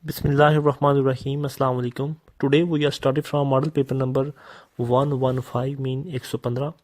Bismillahirrahmanirrahim. Assalamu alaikum. Today we are starting from model paper number 115 mean 115.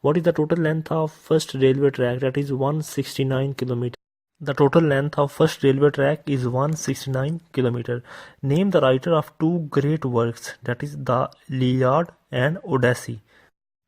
What is the total length of first railway track? That is 169 kilometer. The total length of first railway track is 169 kilometer. Name the writer of two great works, that is the Iliad and Odyssey.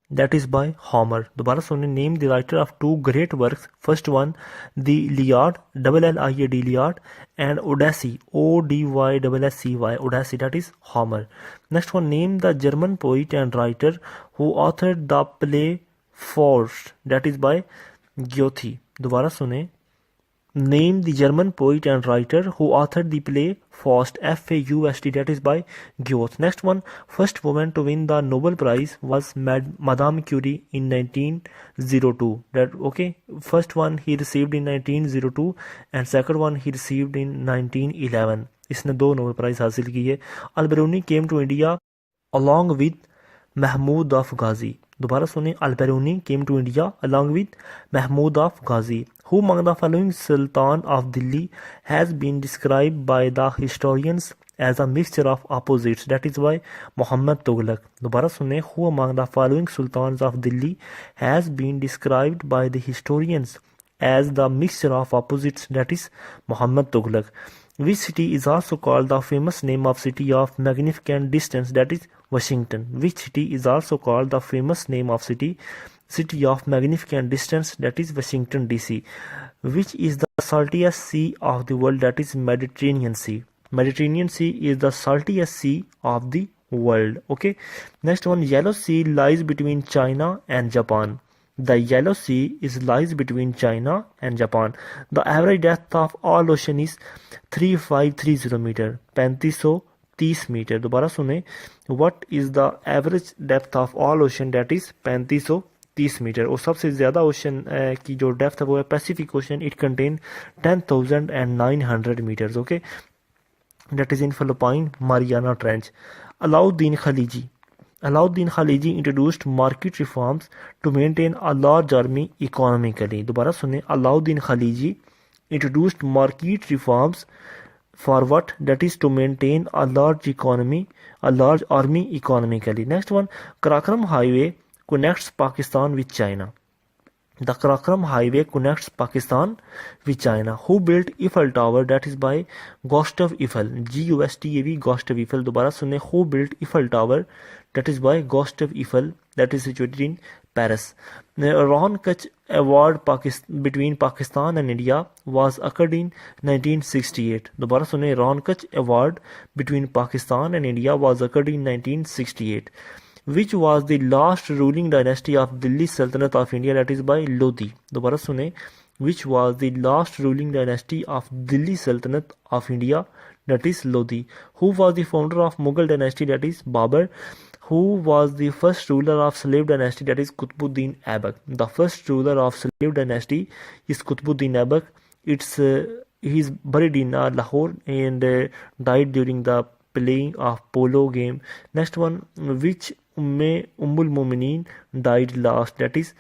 That is by Homer. दोबारा सुनिए. Name the writer of two great works. First one, the Iliad, Iliad, Iliad, and Odyssey, Odyssey, Odyssey. That is Homer. Next one, name the German poet and writer who authored the play Faust. That is by Goethe. दोबारा सुनिए. Name the German poet and writer who authored the play Faust, Faust, that is by Goethe. Next one, first woman to win the Nobel Prize was Madame Curie in 1902. That okay, first one he received in 1902 and second one he received in 1911. इसने दो Nobel prize हासिल की है. Al-Biruni came to India along with Mahmud of Ghazi. दोबारा सुने. Al-Biruni came to India along with Mahmud of Ghazi. Who among the following Sultan of Delhi has been described by the historians as a mixture of opposites? That is by Muhammad Tughlaq. दोबारा सुने. Who among the following sultans of Delhi has been described by the historians as the mixture of opposites? That is Muhammad Tughlaq. Which city is also called the famous name of city of magnificent distance? That is Washington. Which city is also called the famous name of city of magnificent distance? That is Washington DC. Which is the saltiest sea of the world? That is Mediterranean Sea. Mediterranean Sea is the saltiest sea of the world. Okay. Next one, Yellow Sea lies between China and Japan. The Yellow Sea lies between China and Japan. The average depth of all ocean is 3530 meter, 3530 meter. दोबारा सुने. What is the average depth of all ocean? That is 3530 metre. और सबसे ज़्यादा ocean की जो depth है वो है Pacific Ocean. It contain 10,900 metres. Okay, that is in Philippine Mariana Trench. Alauddin Khaliji introduced market reforms to maintain a large army economically. दोबारा सुने. Alauddin Khaliji introduced market reforms for what? That is to maintain a large army economically. Next one, Karakoram Highway connects Pakistan with China. The Karakoram Highway connects Pakistan with China. Who built Eiffel Tower? That is by Gustav Eiffel. Gustav, Gustav Eiffel. दोबारा सुने. Who built Eiffel Tower? That is by Gustav Eiffel. That is situated in Paris. Ron Kutch Award between Pakistan and India was occurred in 1968. दोबारा सुने. Ron Kutch Award between Pakistan and India was occurred in 1968. Which was the last ruling dynasty of Delhi Sultanate of India? That is by Lodi. दोबारा सुने. Which was the last ruling dynasty of Delhi Sultanate of India? That is Lodi. Who was the founder of Mughal dynasty? That is Babur. Who was the first ruler of slave dynasty? That is Qutbuddin Aibak. The first ruler of slave dynasty is Qutbuddin Aibak. He is buried in Lahore and died during the playing of polo game. Next one, which Ummul Mumineen died last? That is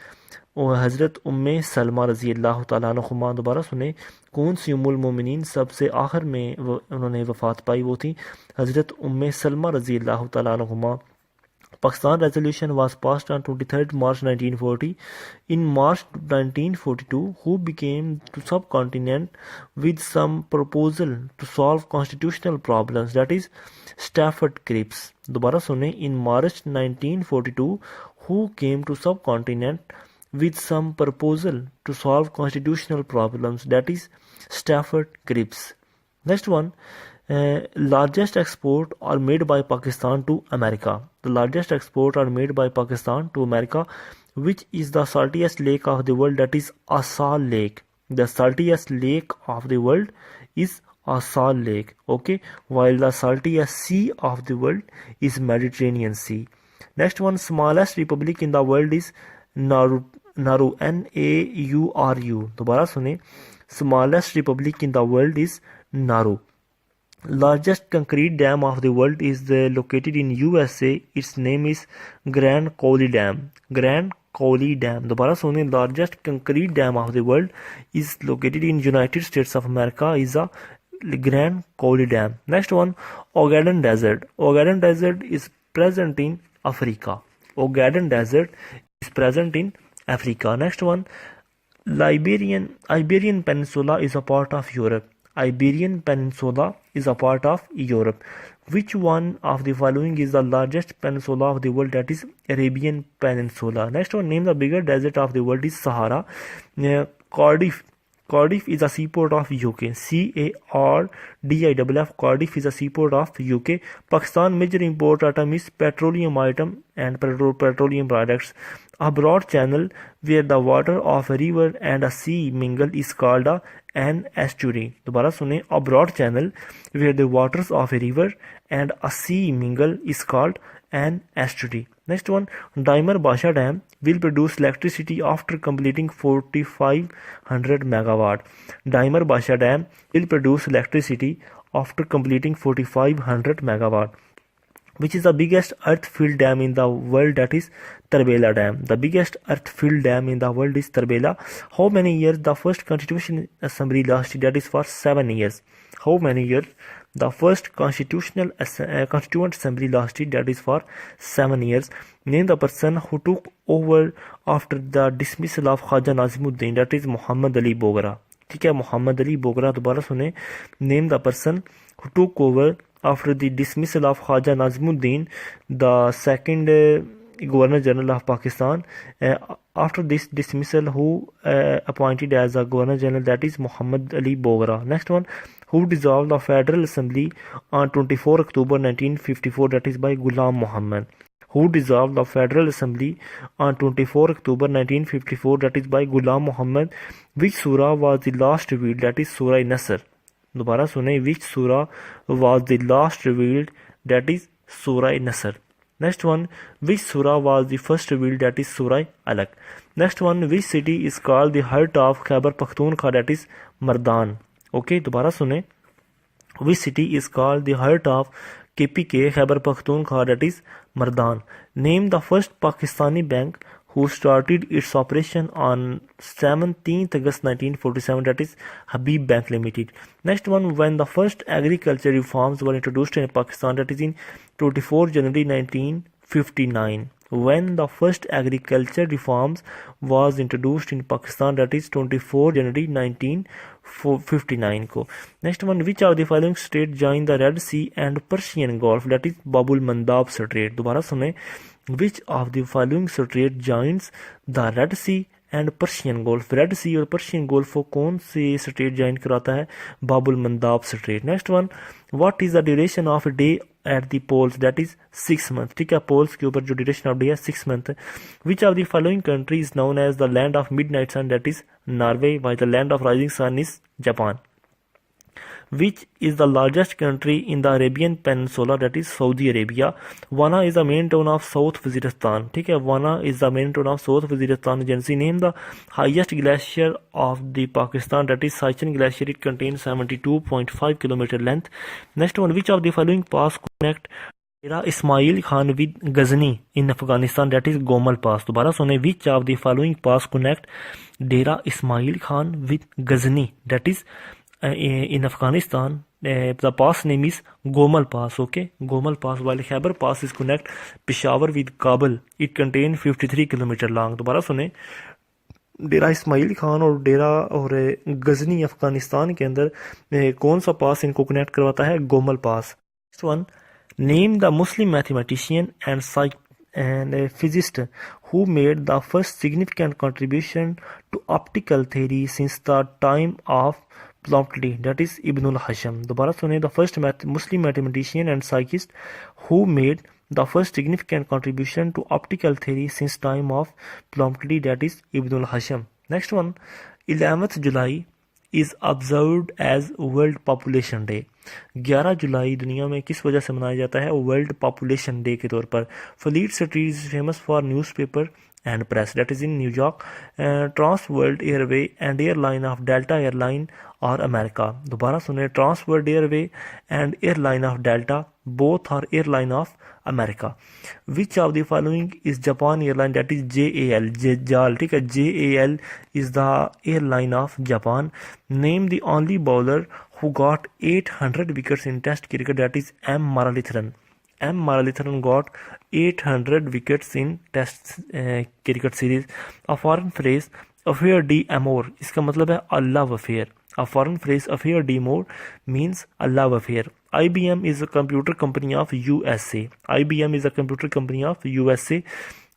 हज़रत उम्मे सलमा रज़ी अल्लाह ताला अन्हुमा. दोबारा सुने. कौन सी उम्मुल मोमिनीन सबसे आखिर में उन्होंने वफ़ात पाई? वो थी हज़रत उम्मे सलमा रज़ी अल्लाह ताला अन्हुमा. Pakistan resolution was passed on 23rd March 1940. In March 1942, who became to subcontinent with some proposal to solve constitutional problems? That is Stafford Cripps. दोबारा सुने. In March 1942, who came to subcontinent with some proposal to solve constitutional problems? That is Stafford Cripps. Next one. Largest export are made by Pakistan to America. The largest export are made by Pakistan to America. Which is the saltiest lake of the world? That is Assal Lake. The saltiest lake of the world is Assal Lake. Okay, while the saltiest sea of the world is Mediterranean Sea. Next one, smallest republic in the world is Nauru. Nauru. दोबारा सुने. Smallest republic in the world is Nauru. Largest concrete dam of the world is located in USA. Its name is Grand Coulee Dam. Grand Coulee Dam. दोबारा सुने. Largest concrete dam of the world is located in United States of America. Is a Grand Coulee Dam. Next one, Ogaden Desert. Ogaden Desert is present in Africa. Ogaden Desert is present in Africa. Next one, Iberian Peninsula is a part of Europe. Iberian Peninsula is a part of Europe. Which one of the following is the largest peninsula of the world? That is Arabian Peninsula. Next one, name the bigger desert of the world is Sahara. Cardiff. Cardiff is a seaport of UK. Cardiff. Cardiff is a seaport of UK. Pakistan major import item is petroleum item and petroleum products. A broad channel where the water of a river and a sea mingle is called an estuary. दोबारा सुने, a broad channel where the waters of a river and a sea mingle is called an estuary. Next one, Dimer Basha Dam will produce electricity after completing 4500 megawatt. Dimer Basha Dam will produce electricity after completing 4500 megawatt. Which is the biggest earth-filled dam in the world? That is Tarbela Dam. The biggest earth-filled dam in the world is Tarbela. How many years the first Constitutional Assembly lasted? That is for 7 years. How many years the first Constituent Assembly lasted? That is for 7 years. Name the person who took over after the dismissal of Khaja Nazimuddin. That is Muhammad Ali Bogra. ठीक है, Muhammad Ali Bogra. दोबारा सुने, name the person who took over after the dismissal of Khaja Nazimuddin, the second Governor General of Pakistan. After this dismissal, who appointed as a Governor General? That is Muhammad Ali Bogra. Next one, who dissolved the Federal Assembly on 24 October 1954? That is by Ghulam Muhammad. Who dissolved the Federal Assembly on 24 October 1954? That is by Ghulam Muhammad. Which surah was the last revealed? That is Surah Nasr. दोबारा सुने, which surah was the last revealed? That is Surah Nasr. Next one, which surah was the first revealed? That is Surah Alaq. Next one, which city is called the heart of Khyber Pakhtunkhwa? That is Mardan. Okay, दोबारा सुने, which city is called the heart of KPK Khyber Pakhtunkhwa? That is Mardan. Name the first Pakistani bank who started its operation on 17th August 1947. That is Habib Bank Limited. Next one, when the first agriculture reforms were introduced in Pakistan? That is in 24 January 1959. When the first agriculture reforms was introduced in Pakistan? That is 24 January 1959 को. Next one, which of the following state joined the Red Sea and Persian Gulf? That is Babul Mandab Strait. दोबारा सुने, which of the following strait joins the Red Sea and Persian Gulf? Red Sea और Persian Gulf को कौन से straight ज्वाइन कराता है? Bab el Mandeb strait. Next one, what is the duration of a day at the poles? That is 6 months. ठीक है, poles के ऊपर जो ड्यूरेशन ऑफ डे है 6 month. Which of the following country is known as the land of midnight sun? That is Norway, while the land of rising sun is Japan. Which is the largest country in the Arabian Peninsula? That is Saudi Arabia. Wana is the main town of South Waziristan. ठीक है, Wana is the main town of South Waziristan Agency. Name the highest glacier of the Pakistan? That is Siachen Glacier. It contains 72.5 kilometer length. Next one, which of the following pass connect Dera Ismail Khan with Ghazni in Afghanistan? That is Gomal Pass. दोबारा सुने, which of the following pass connect Dera Ismail Khan with Ghazni? That is in Afghanistan. The pass name is Gomal Pass. Okay, Gomal Pass. While Khyber Pass is connect Peshawar with Kabul. It contains 53 kilometer long. दोबारा सुने, डेरा इस्माइल खान और डेरा और गजनी अफगानिस्तान के अंदर कौन सा पास इनको connect करवाता है? Gomal pass. Next one, name the Muslim mathematician and a physicist who made the first significant contribution to optical theory since the time of Promptly. That is Ibn al-Hasham. दोबारा सुने, the first Muslim mathematician and psychist who made the first significant contribution to optical theory since time of Promptly. That is Ibn al-Hasham. Next one, 11th July is observed as World Population Day. 11 जुलाई दुनिया में किस वजह से मनाया जाता है? World population day के तौर पर. Fleet street is famous for newspaper and press. That is in New York. Trans World Airway and airline of Delta Airline or America. दोबारा सुने, Trans World Airway and airline of Delta both are airline of America. Which of the following is Japan airline? That is JAL. JAL. ठीक है, JAL is the airline of Japan. Name the only bowler who got 800 wickets in Test cricket, that is M. Muralitharan. M. Muralitharan got 800 wickets in Test cricket series. A foreign phrase affair d'amour, इसका मतलब है a love affair. A foreign phrase affair d'amour means a love affair. IBM is a computer company of USA. IBM is a computer company of USA.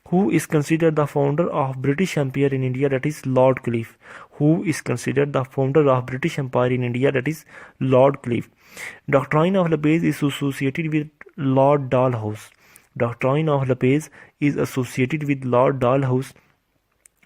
Who is considered the founder of British Empire in India, that is Lord Clive. Who is considered the founder of British Empire in India, that is Lord Clive. Doctrine of Lopez is associated with Lord Dalhousie. Doctrine of Lopez is associated with Lord Dalhousie.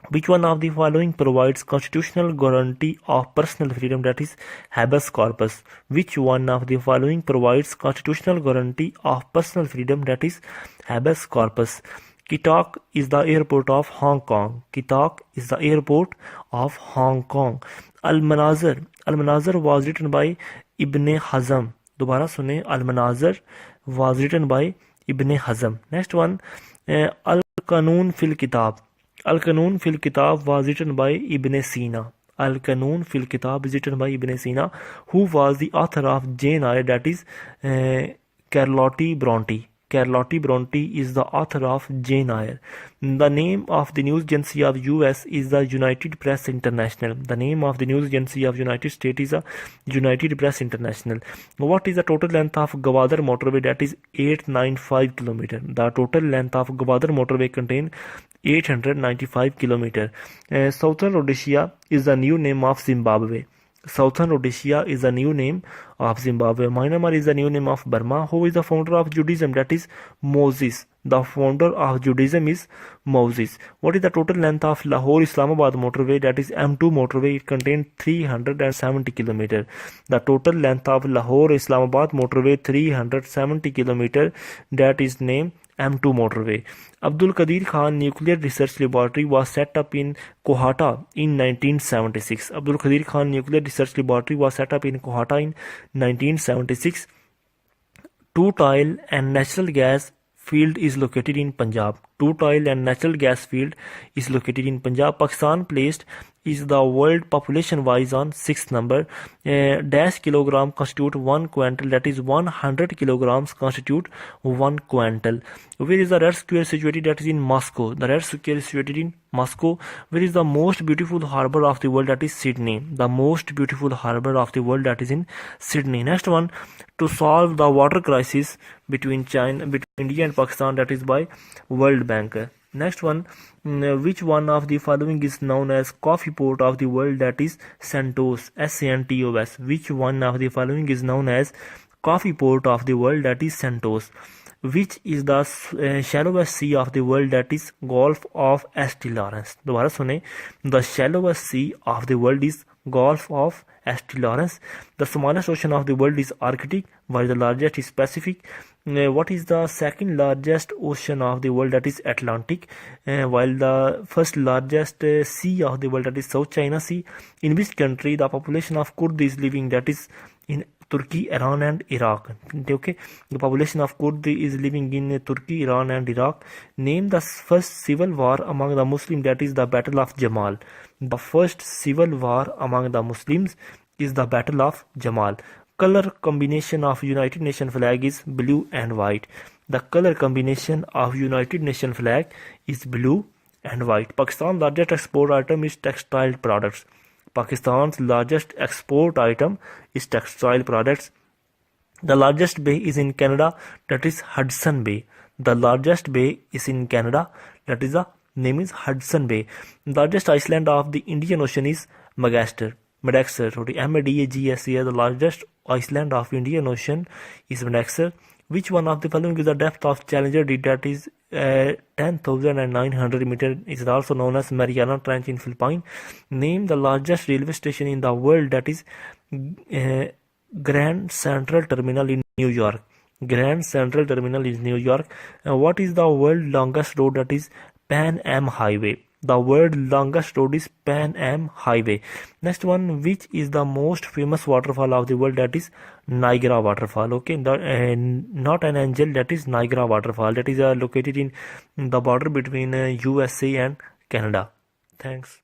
Which one of the following provides constitutional guarantee of personal freedom, that is habeas corpus? Which one of the following provides constitutional guarantee of personal freedom, that is habeas corpus? Kitak is the airport of Hong Kong. Kitak is the airport of Hong Kong. Al-Manazir. Al-Manazir was written by Ibn Hazm. दोबारा सुने, Al-Manazir was written by Ibn Hazm. Next one, Al-Qanun fil Kitab. Al-Qanun fil Kitab was written by Ibn Sina. Al-Qanun fil Kitab is written by Ibn Sina, who was the author of Jane Eyre, that is Charlotte Bronte. Charlotte Bronte is the author of Jane Eyre. The name of the news agency of US is the United Press International. The name of the news agency of United States is the United Press International. What is the total length of Gwadar motorway? That is 895 km. The total length of Gwadar motorway contains 895 km. Southern Rhodesia is the new name of Zimbabwe. Southern Rhodesia is the new name of Zimbabwe. Myanmar is the new name of Burma. Who is the founder of Judaism? That is Moses. The founder of Judaism is Moses. What is the total length of Lahore Islamabad motorway? That is M2 motorway. It contains 370 km. The total length of Lahore Islamabad motorway 370 km. That is named M2 motorway. Abdul Qadir Khan Nuclear Research Laboratory was set up in Kohata in 1976. Abdul Qadir Khan Nuclear Research Laboratory was set up in Kohata in 1976. Two-tile and natural gas field is located in Punjab. Two-tile and natural gas field is located in Punjab. Pakistan placed is the world population wise on 6th number. Dash kilogram constitute 1 quintal, that is 100 kilograms constitute 1 quintal. Where is the Red Square situated? That is in Moscow. The Red Square is situated in Moscow. Where is the most beautiful harbor of the world? That is Sydney. The most beautiful harbor of the world, that is in Sydney. Next one, to solve the water crisis between India and Pakistan, that is by World Bank. Next one, which one of the following is known as coffee port of the world? That is Santos, Santos. Which one of the following is known as coffee port of the world? That is Santos. Which is the shallowest sea of the world? That is Gulf of St. Lawrence. दोबारा सुने, the shallowest sea of the world is Gulf of St. Lawrence. The smallest ocean of the world is Arctic, while the largest is Pacific. What is the second largest ocean of the world? That is Atlantic, while the first largest sea of the world, that is South China Sea. In which country the population of Kurd is living? That is in Turkey, Iran and Iraq. Okay, the population of Kurd is living in Turkey, Iran and Iraq. Name the first civil war among the Muslims. That is the Battle of Jamal. The first civil war among the Muslims is the Battle of Jamal. Color combination of United Nations flag is blue and white. The color combination of United Nations flag is blue and white. Pakistan's largest export item is textile products. Pakistan's largest export item is textile products. The largest bay is in Canada, that is Hudson Bay. The largest bay is in Canada, that is the name is Hudson Bay. The largest island of the Indian Ocean is Madagascar. The largest island of Indian Ocean is Madagascar. Which one of the following is the depth of Challenger Deep? That is 10,900 meters. It is also known as Mariana Trench in Philippines. Name the largest railway station in the world. That is Grand Central Terminal in New York. Grand Central Terminal is New York. What is the world's longest road? That is Pan Am Highway. The world's longest road is Pan Am Highway. Next one, which is the most famous waterfall of the world? That is Niagara waterfall. Okay, not an angel, that is Niagara waterfall. That is located in the border between USA and Canada. Thanks.